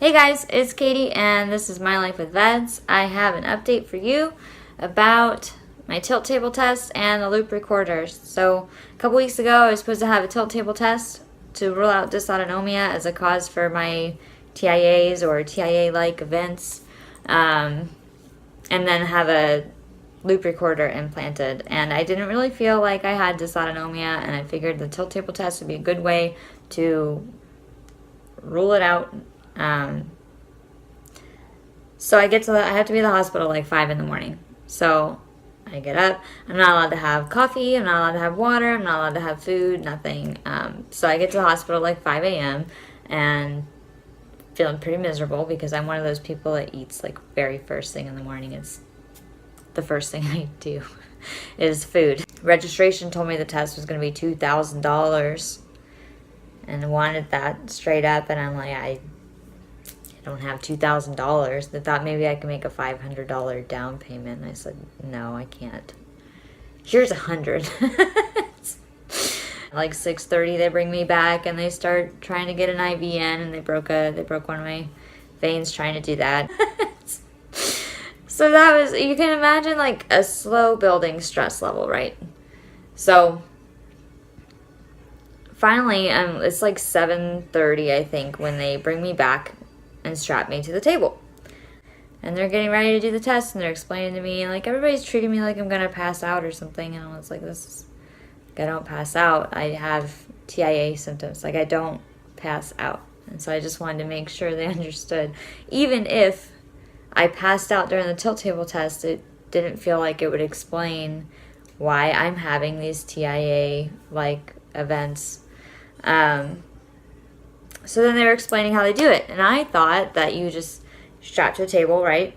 Hey guys, it's Katie and this is My Life with Vets. I have an update for you about my tilt table test and the loop recorders. So a couple weeks ago I was supposed to have a tilt table test to rule out dysautonomia as a cause for my TIAs or TIA-like events, and then have a loop recorder implanted. And I didn't really feel like I had dysautonomia, and I figured the tilt table test would be a good way to rule it out. So I have to be at the hospital like 5 in the morning. So I get up. I'm not allowed to have coffee. I'm not allowed to have water. I'm not allowed to have food, nothing. So I get to the hospital like 5 a.m. and feeling pretty miserable because I'm one of those people that eats like very first thing in the morning. It's the first thing I do is food. Registration told me the test was going to be $2,000 and wanted that straight up. And I'm like, I don't have $2,000. They thought maybe I could make a $500 down payment. And I said, no, I can't. Here's $100. Like 6:30, they bring me back and they start trying to get an IV in, and they broke one of my veins trying to do that. So that was, you can imagine like a slow building stress level, right? So finally, it's like 7:30, I think, when they bring me back and strap me to the table. And they're getting ready to do the test, and they're explaining to me, like, everybody's treating me like I'm going to pass out or something. And I was like, I don't pass out. I have TIA symptoms. Like, I don't pass out. And so I just wanted to make sure they understood. Even if I passed out during the tilt table test, it didn't feel like it would explain why I'm having these TIA-like events. So then they were explaining how they do it. And I thought that you just strap to a table, right?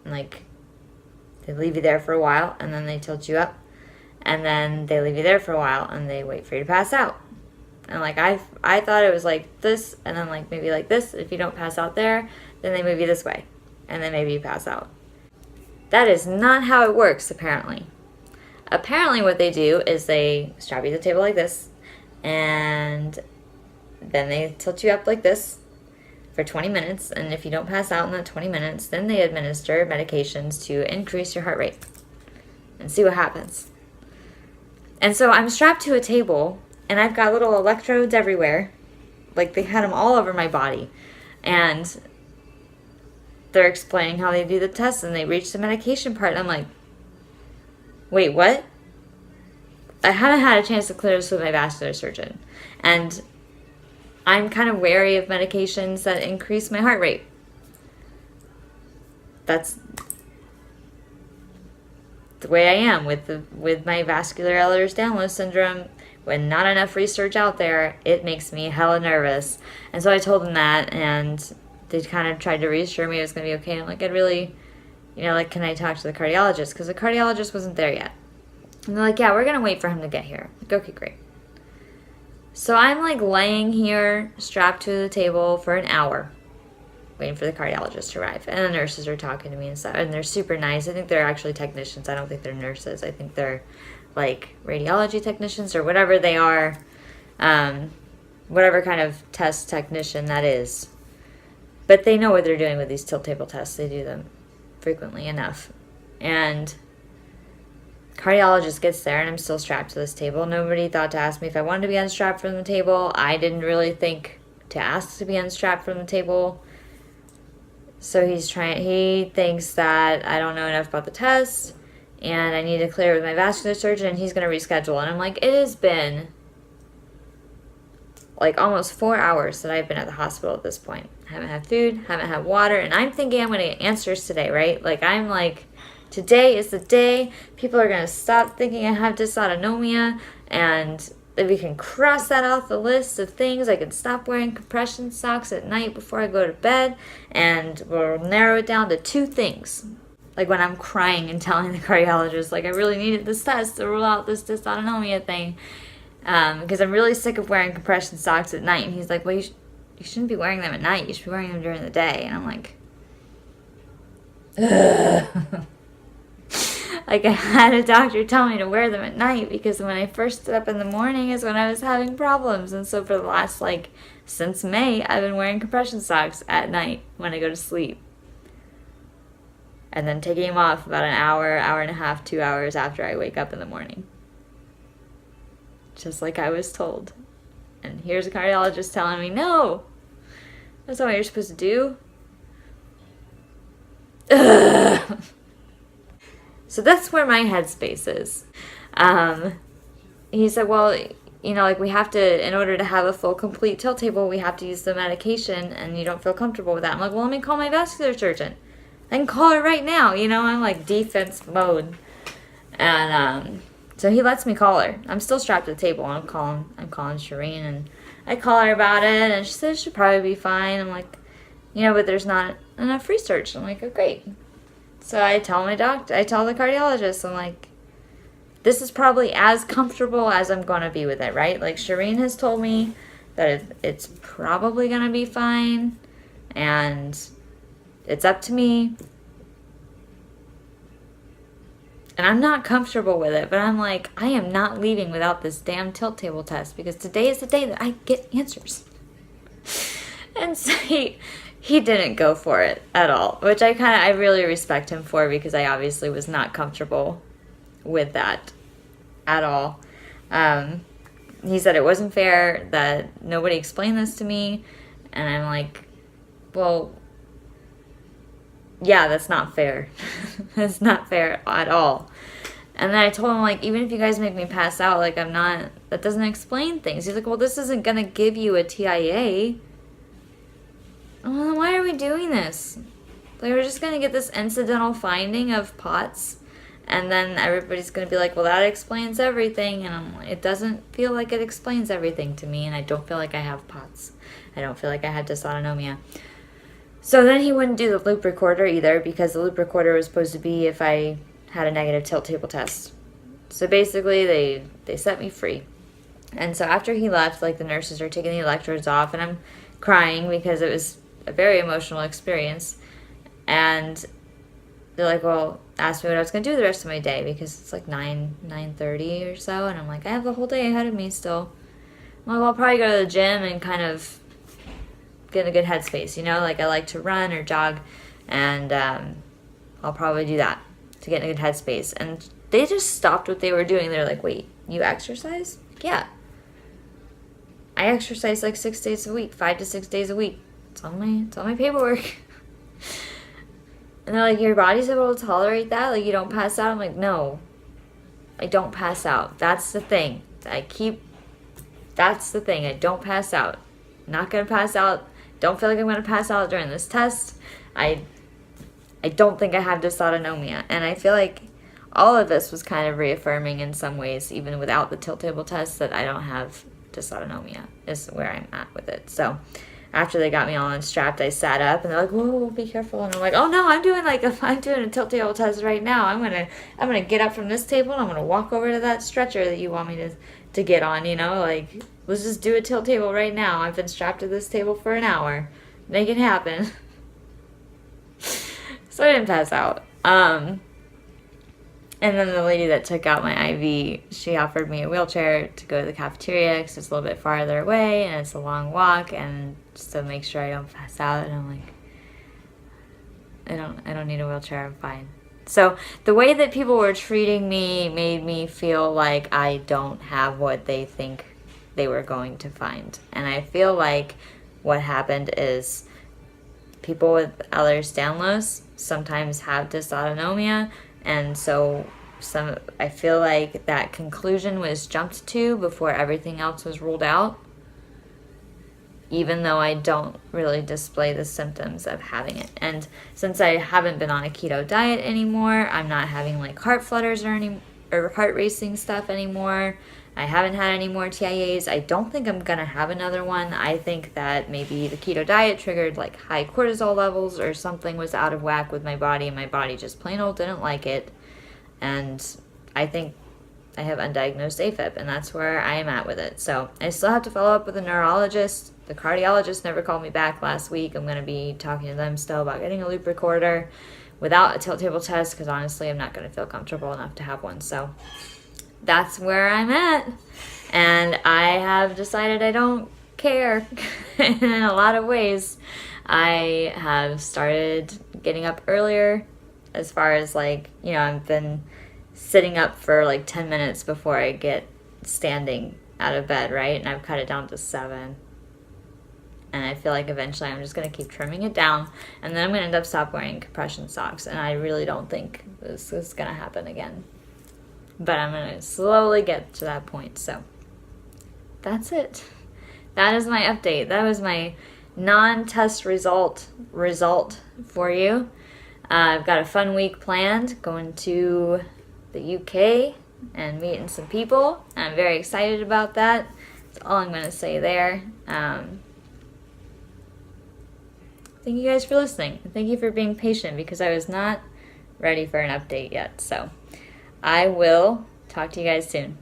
And like, they leave you there for a while, and then they tilt you up. And then they leave you there for a while, and they wait for you to pass out. And like, I thought it was like this, and then like maybe like this. If you don't pass out there, then they move you this way. And then maybe you pass out. That is not how it works, apparently. Apparently what they do is they strap you to the table like this, and then they tilt you up like this for 20 minutes. And if you don't pass out in that 20 minutes, then they administer medications to increase your heart rate and see what happens. And so I'm strapped to a table, and I've got little electrodes everywhere. Like, they had them all over my body. And they're explaining how they do the test, and they reach the medication part. And I'm like, wait, what? I haven't had a chance to clear this with my vascular surgeon. And I'm kind of wary of medications that increase my heart rate. That's the way I am with my vascular Ehlers-Danlos syndrome. When not enough research out there, it makes me hella nervous. And so I told them that, and they kind of tried to reassure me it was going to be okay. And I'm like, I'd really, like, can I talk to the cardiologist? Because the cardiologist wasn't there yet. And they're like, yeah, we're going to wait for him to get here. I'm like, okay, great. So I'm like laying here strapped to the table for an hour waiting for the cardiologist to arrive. And the nurses are talking to me and stuff. And they're super nice. I think they're actually technicians. I don't think they're nurses. I think they're like radiology technicians or whatever they are. Whatever kind of test technician that is. But they know what they're doing with these tilt table tests. They do them frequently enough. And cardiologist gets there, and I'm still strapped to this table. Nobody thought to ask me if I wanted to be unstrapped from the table. I didn't really think to ask to be unstrapped from the table. So he thinks that I don't know enough about the test, and I need to clear it with my vascular surgeon, and he's going to reschedule. And I'm like, it has been like almost 4 hours that I've been at the hospital at this point. I haven't had food, haven't had water, and I'm thinking I'm going to get answers today, right? Like, I'm like, today is the day. People are going to stop thinking I have dysautonomia, and we can cross that off the list of things. I can stop wearing compression socks at night before I go to bed, and we'll narrow it down to 2 things. Like when I'm crying and telling the cardiologist, like, I really needed this test to rule out this dysautonomia thing, because I'm really sick of wearing compression socks at night. And he's like, well, you shouldn't be wearing them at night. You should be wearing them during the day. And I'm like, ugh. Like, I had a doctor tell me to wear them at night because when I first stood up in the morning is when I was having problems. And so for the last, like, since May, I've been wearing compression socks at night when I go to sleep. And then taking them off about an hour, hour and a half, 2 hours after I wake up in the morning. Just like I was told. And here's a cardiologist telling me, no, that's not what you're supposed to do. Ugh. So that's where my headspace is. He said, well, like we have to, in order to have a full, complete tilt table, we have to use the medication, and you don't feel comfortable with that. I'm like, well, let me call my vascular surgeon. I can call her right now. I'm like defense mode. And so he lets me call her. I'm still strapped to the table. I'm calling Shireen, and I call her about it, and she says it should probably be fine. I'm like, but there's not enough research. I'm like, oh, great. So I tell the cardiologist, I'm like, this is probably as comfortable as I'm going to be with it, right? Like, Shireen has told me that it's probably going to be fine, and it's up to me. And I'm not comfortable with it, but I'm like, I am not leaving without this damn tilt table test, because today is the day that I get answers. And so he didn't go for it at all, which I really respect him for, because I obviously was not comfortable with that at all. He said it wasn't fair that nobody explained this to me, and I'm like, well, yeah, that's not fair. That's not fair at all. And then I told him, like, even if you guys make me pass out, like, that doesn't explain things. He's like, well, this isn't gonna give you a TIA. Well, why are we doing this? Like, we're just gonna get this incidental finding of POTS, and then everybody's gonna be like, well, that explains everything. And I'm like, it doesn't feel like it explains everything to me, and I don't feel like I have POTS. I don't feel like I have dysautonomia. So then he wouldn't do the loop recorder either, because the loop recorder was supposed to be if I had a negative tilt table test. So basically they set me free. And so after he left, like, the nurses are taking the electrodes off, and I'm crying because it was a very emotional experience. And they're like, well, asked me what I was going to do the rest of my day, because it's like 9:30 or so, and I'm like, I have the whole day ahead of me still. I'm like, well, I'll probably go to the gym and kind of get in a good headspace, like I like to run or jog, and I'll probably do that to get in a good headspace. And they just stopped what they were doing. They're like, wait, you exercise? Like, yeah, I exercise like 6 days a week, 5 to 6 days a week. It's on my paperwork. And they're like, your body's able to tolerate that? Like, you don't pass out? I'm like, no, I don't pass out. That's the thing. That's the thing. I don't pass out. I'm not going to pass out. Don't feel like I'm going to pass out during this test. I don't think I have dysautonomia. And I feel like all of this was kind of reaffirming in some ways, even without the tilt table test, that I don't have dysautonomia is where I'm at with it. So after they got me all unstrapped, I sat up, and they're like, whoa, be careful. And I'm like, oh no, I'm doing a tilt table test right now. I'm gonna get up from this table, and I'm gonna walk over to that stretcher that you want me to get on, like, let's just do a tilt table right now. I've been strapped to this table for an hour. Make it happen. So I didn't pass out. And then the lady that took out my IV, she offered me a wheelchair to go to the cafeteria, because it's a little bit farther away, and it's a long walk, and just to make sure I don't pass out. And I'm like, I don't need a wheelchair, I'm fine. So the way that people were treating me made me feel like I don't have what they think they were going to find. And I feel like what happened is people with Ehlers-Danlos sometimes have dysautonomia, and so I feel like that conclusion was jumped to before everything else was ruled out, even though I don't really display the symptoms of having it. And since I haven't been on a keto diet anymore, I'm not having like heart flutters or heart racing stuff anymore. I haven't had any more TIAs. I don't think I'm going to have another one. I think that maybe the keto diet triggered like high cortisol levels, or something was out of whack with my body, and my body just plain old didn't like it. And I think I have undiagnosed AFib, and that's where I am at with it. So I still have to follow up with a neurologist. The cardiologist never called me back last week. I'm going to be talking to them still about getting a loop recorder without a tilt table test, because honestly I'm not going to feel comfortable enough to have one. So that's where I'm at. And I have decided I don't care. And in a lot of ways, I have started getting up earlier, as far as like, you know, I've been sitting up for like 10 minutes before I get standing out of bed, right? And I've cut it down to 7. And I feel like eventually I'm just going to keep trimming it down, and then I'm going to end up stop wearing compression socks, and I really don't think this is going to happen again. But I'm going to slowly get to that point. So that's it. That is my update. That was my non-test result for you. I've got a fun week planned, going to the UK and meeting some people. I'm very excited about that. That's all I'm going to say there. Thank you guys for listening. Thank you for being patient, because I was not ready for an update yet. So I will talk to you guys soon.